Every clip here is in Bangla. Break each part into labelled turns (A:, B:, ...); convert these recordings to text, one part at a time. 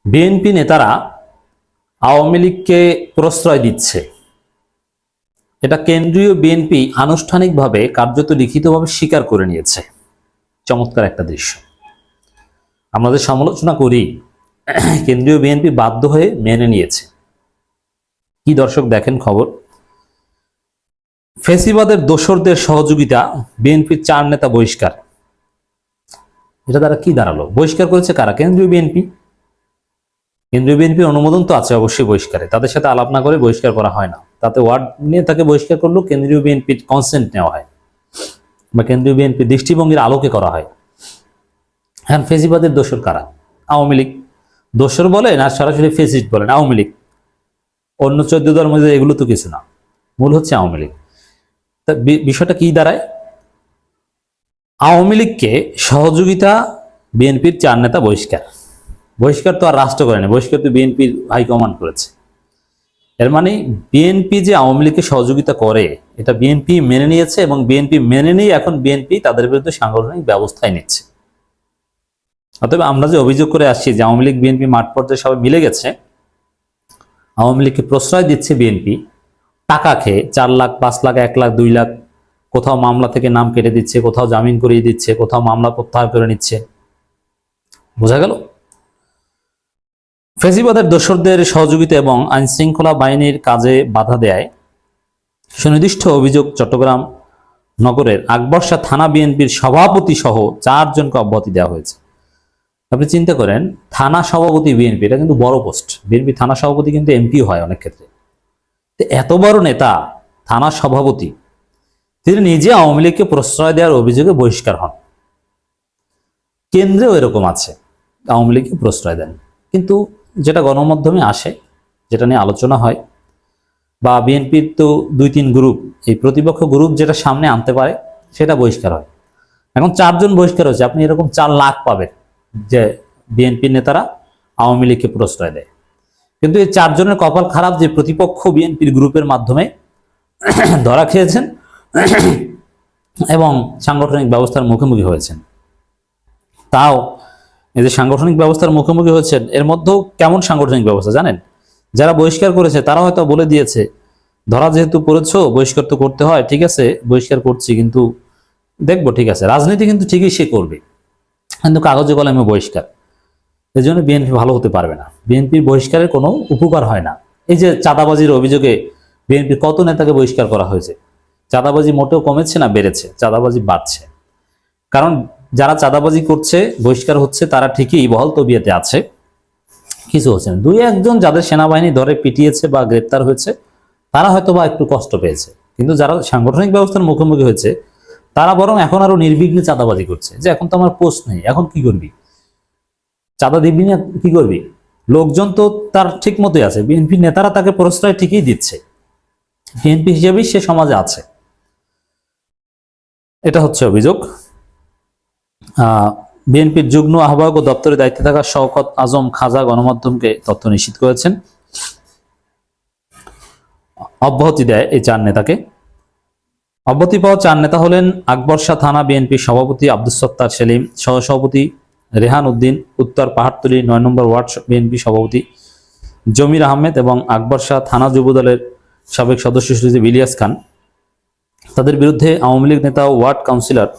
A: বিএনপি নেতারা আওয়ামী লীগকে প্রশ্রয় দিচ্ছে, এটা কেন্দ্রীয় বিএনপি আনুষ্ঠানিকভাবে কার্যত লিখিতভাবে স্বীকার করে নিয়েছে। চমৎকার একটা দৃশ্য। আমরা যে সমালোচনা করি, কেন্দ্রীয় বিএনপি বাধ্য হয়ে মেনে নিয়েছে। কি দর্শক দেখেন খবর, ফেসিবাদের দোসরদের সহযোগিতা, বিএনপির 4 নেতা বহিষ্কার। এটা দ্বারা কি দাঁড়ালো? বহিষ্কার করেছে কারা? কেন্দ্রীয় বিএনপি। কেন্দ্রীয় বিএনপির অনুমোদন তো আছে অবশ্যই বহিষ্কারে, তাদের সাথে আলাপ না করে বহিষ্কার করা হয় না। তাতে ওয়ার্ড নিয়ে তাকে বহিষ্কার করলেও কেন্দ্রীয় বিএনপির কনসেন্ট নেওয়া হয় বা কেন্দ্রীয় বিএনপির দৃষ্টিভঙ্গির আলোকে করা হয়। এখন ফেসিবাদের দোসর কারা? আওয়ামী লীগ। দোসর বলেন আর সরাসরি ফেসিস্ট বলেন আওয়ামী লীগ। অন্য 14 দলের মধ্যে এগুলো তো কিছু না, মূল হচ্ছে আওয়ামী লীগ। তা বিষয়টা কি দাঁড়ায়? আওয়ামী লীগকে সহযোগিতা, বিএনপির 4 নেতা বহিষ্কার। বহিষ্কার তো আর রাষ্ট্র করেনি, বহিষ্কার তো বিএনপির হাইকমান্ড করেছে। এর মানে বিএনপি যে আওয়ামী লীগকে সহযোগিতা করে এটা বিএনপি মেনে নিয়েছে, এবং বিএনপি মেনে নিয়ে এখন বিএনপি তাদের বিরুদ্ধে সাংগঠনিক ব্যবস্থায় নিচ্ছে। অতএব আমরা যে অভিযোগ করে আসছি যে আওয়ামী লীগ বিএনপি মাঠ পর্যায়ে সবাই মিলে গেছে, আওয়ামী লীগকে প্রশ্রয় দিচ্ছে বিএনপি টাকা খেয়ে, 4 লাখ 5 লাখ 1 লাখ 2 লাখ, কোথাও মামলা থেকে নাম কেটে দিচ্ছে, কোথাও জামিন করিয়ে দিচ্ছে, কোথাও মামলা প্রত্যাহার করে নিচ্ছে। বোঝা গেল? ফেসিবাদের দোসরদের সহযোগিতা এবং আইন শৃঙ্খলা বাহিনীর কাজে বাধা দেয় সুনির্দিষ্ট অভিযোগ চট্টগ্রাম নগরের আকবরশাহ থানা বিএনপির সভাপতি সহ 4 জনকে অব্যাহতি দেওয়া হয়েছে। আপনি চিন্তা করেন, থানা সভাপতি বিএনপি, এটা কিন্তু বড় পোস্ট। বিএনপি থানা সভাপতি কিন্তু এমপি হয় অনেক ক্ষেত্রে। এত বড় নেতা, থানা সভাপতি, তিনি নিজে আওয়ামী লীগকে প্রশ্রয় দেওয়ার অভিযোগে বহিষ্কার হন। কেন্দ্রেও এরকম আছে, আওয়ামী লীগকে প্রশ্রয় দেন, কিন্তু যেটা গণমাধ্যমে আসে, যেটা নিয়ে আলোচনা হয়, বা বিএনপির তো 2-3 গ্রুপ, এই প্রতিপক্ষ গ্রুপ যেটা সামনে আনতে পারে সেটা বহিষ্কার হয়। এখন 4 জন বহিষ্কার হয়েছে, আপনি এরকম 4 লাখ পাবেন যে বিএনপির নেতারা আওয়ামী লীগকে প্রশ্রয় দেয়। কিন্তু এই 4 জনের কপাল খারাপ যে প্রতিপক্ষ বিএনপির গ্রুপের মাধ্যমে ধরা খেয়েছেন এবং সাংগঠনিক ব্যবস্থার মুখোমুখি হয়েছেন। তাও এই যে সাংগঠনিক ব্যবস্থার মুখোমুখি হয়েছেন, এর মধ্যেও কেমন সাংগঠনিক ব্যবস্থা জানেন? যারা বহিষ্কার করেছে তারা হয়তো বলে দিয়েছে, ধরা যেহেতু পড়েছো বহিষ্কার তো করতে হয়, ঠিক আছে বহিষ্কার করছি, কিন্তু দেখবো, ঠিক আছে রাজনীতি কিন্তু ঠিকই সে করবে, কিন্তু কাগজে কলমে বহিষ্কার। এই জন্য বিএনপি ভালো হতে পারবে না। বিএনপির বহিষ্কারের কোনো উপকার হয় না। এই যে চাঁদাবাজির অভিযোগে বিএনপির কত নেতাকে বহিষ্কার করা হয়েছে, চাঁদাবাজি মোটেও কমেছে না বেড়েছে, চাঁদাবাজি বাড়ছে। কারণ যারা চাঁদাবাজি করছে, বহিষ্কার হচ্ছে, তারা ঠিকই বহাল তবিয়তে আছে, কিছু হচ্ছে না। 2-1 জন যাদের সেনাবাহিনী ধরে পিটিয়েছে বা গ্রেপ্তার হয়েছে, তারা হয়তো বা একটু কষ্ট পেয়েছে, কিন্তু যারা সাংগঠনিক ব্যবস্থার মুখোমুখি হয়েছে তারা বরং এখন আরো নির্বিঘ্নে চাঁদাবাজি করছে। যে এখন তো আমার পোস্ট নেই, এখন কি করবি, চাঁদা দিবি না, কি করবি? লোকজন তো তার ঠিক মতোই আছে, বিএনপি নেতারা তাকে প্রশ্রয় ঠিকই দিচ্ছে, বিএনপি হিসেবেই সে সমাজে আছে। এটা হচ্ছে অভিযোগ। বিএনপির যুগ্ম আহ্বায়ক ও দপ্তরের দায়িত্বে থাকা শওকত আজম খাজা গণমাধ্যমকে তথ্য নিশ্চিত করেছেন, অব্যাহতি দেয় এই 4 নেতাকে। অব্যাহতি পাওয়া 4 নেতা হলেন আকবরশাহ থানা বিএনপির সভাপতি আব্দুস সত্তার সেলিম, সহসভাপতি রেহান উদ্দিন, উত্তর পাহাড়তলী 9 নম্বর ওয়ার্ড বিএনপি সভাপতি জমির আহমেদ এবং আকবরশাহ থানা যুবদলের সাবেক সদস্য সচিব ইলিয়াস খান। তাদের বিরুদ্ধে আওয়ামী লীগ নেতা ও ওয়ার্ড কাউন্সিলর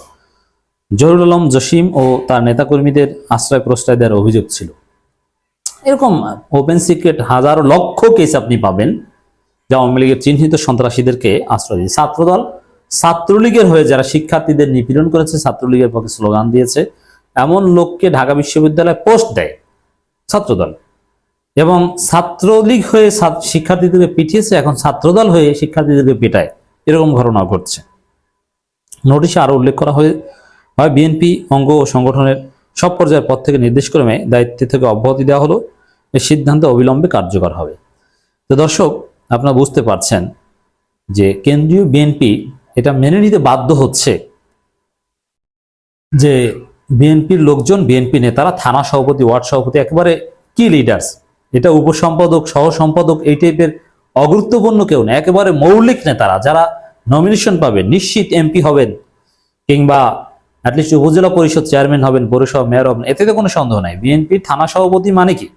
A: জহুরুল আলম জসিম ও তার নেতাকর্মীদের আশ্রয় প্রশ্রয় দেওয়ার অভিযোগ ছিল। এরকম ওপেন সিক্রেট হাজারো লক্ষ কেস আপনি পাবেন যা আওয়ামী লীগের চিহ্নিত সন্ত্রাসীদেরকে আশ্রয় দিয়েছে। ছাত্রদল, ছাত্রলীগের হয়ে যারা শিক্ষার্থীদের নিপীড়ন করেছে, ছাত্রলীগের পক্ষে স্লোগান দিয়েছে, এমন লোককে ঢাকা বিশ্ববিদ্যালয়ে পোস্ট দেয় ছাত্রদল, এবং ছাত্রলীগ হয়ে শিক্ষার্থীদেরকে পিটিয়েছে, এখন ছাত্রদল হয়ে শিক্ষার্থীদেরকে পেটায়, এরকম ঘটনা ঘটছে। নোটিশে আরো উল্লেখ করা হয় বিএনপি অঙ্গ ও সংগঠনের সব পর্যায়ের পদ থেকে নির্দেশক্রমে দায়িত্ব থেকে অব্যাহতি দেওয়া হলো, এই সিদ্ধান্ত অবিলম্বে কার্যকর হবে। তো দর্শক, আপনারা বুঝতে পারছেন যে কেন্দ্রীয় বিএনপি এটা মেনে নিতে বাধ্য হচ্ছে যে বিএনপির লোকজন, বিএনপি নেতারা, থানা সভাপতি, ওয়ার্ড সভাপতি, একেবারে কি লিডার্স, এটা উপসম্পাদক, সহ সম্পাদক, এই টাইপের অগুরুত্বপূর্ণ কেউ না, একেবারে মৌলিক নেতারা যারা নমিনেশন পাবেন, নিশ্চিত এমপি হবেন, কিংবা অ্যাটলিস্ট উপজেলা পরিষদ চেয়ারম্যান হবেন, পৌরসভা মেয়র হবেন, এতে তো কোনো সন্দেহ নাই। বিএনপির থানা সভাপতি মানে কি?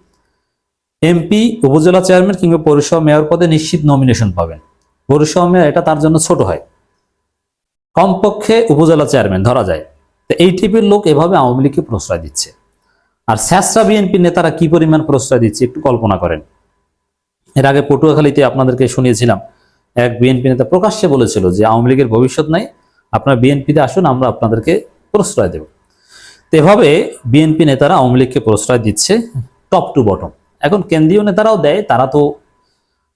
A: এমপি, উপজেলা চেয়ারম্যান কিংবা পৌরসভা মেয়র পদে নিশ্চিত নমিনেশন পাবেন। পৌরসভা মেয়র এটা তার জন্য ছোট হয়, কমপক্ষে উপজেলা চেয়ারম্যান ধরা যায়। তো এই টাইপের লোক এভাবে আওয়ামী লীগকে প্রশ্রয় দিচ্ছে। আর স্যাসরা বিএনপি নেতারা কি পরিমাণ প্রশ্রয় দিচ্ছে একটু কল্পনা করেন। এর আগে পটুয়াখালীতে আপনাদেরকে শুনিয়েছিলাম, এক বিএনপি নেতা প্রকাশ্যে বলেছিল যে আওয়ামী লীগের ভবিষ্যৎ নাই, আপনারা বিএনপিতে আসুন, আমরা আপনাদেরকে প্রশ্রয় দেব। তো এভাবে বিএনপি নেতারা আওয়ামী লীগকে প্রশ্রয় দিচ্ছে টপ টু বটম। এখন কেন্দ্রীয় নেতারাও দেয়, তারা তো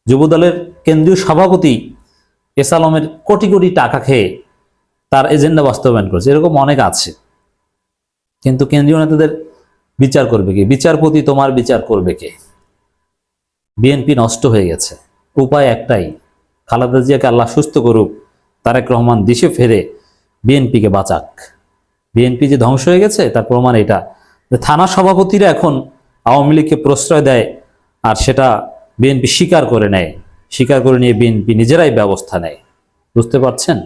A: যুবদলের কেন্দ্রীয় সভাপতি এস আলমের কোটি কোটি টাকা খেয়ে তার এজেন্ডা বাস্তবায়ন করছে, এরকম অনেক আছে। কিন্তু কেন্দ্রীয় নেতাদের বিচার করবে কে? বিচারপতি তোমার বিচার করবে কে? বিএনপি নষ্ট হয়ে গেছে, উপায় একটাই, খালেদা জিয়াকে আল্লাহ সুস্থ করুক, তারেক রহমান দেশে ফেরে বিএনপিকে বাঁচাক। বিএনপি যে ধ্বংস হয়ে গেছে তার প্রমাণ এটা, থানা সভাপতিরা এখন আওয়ামী লীগকে প্রশ্রয় দেয়, আর সেটা বিএনপি স্বীকার করে নেয়, স্বীকার করে নিয়ে বিএনপি নিজেরাই ব্যবস্থা নেয়। বুঝতে পারছেন?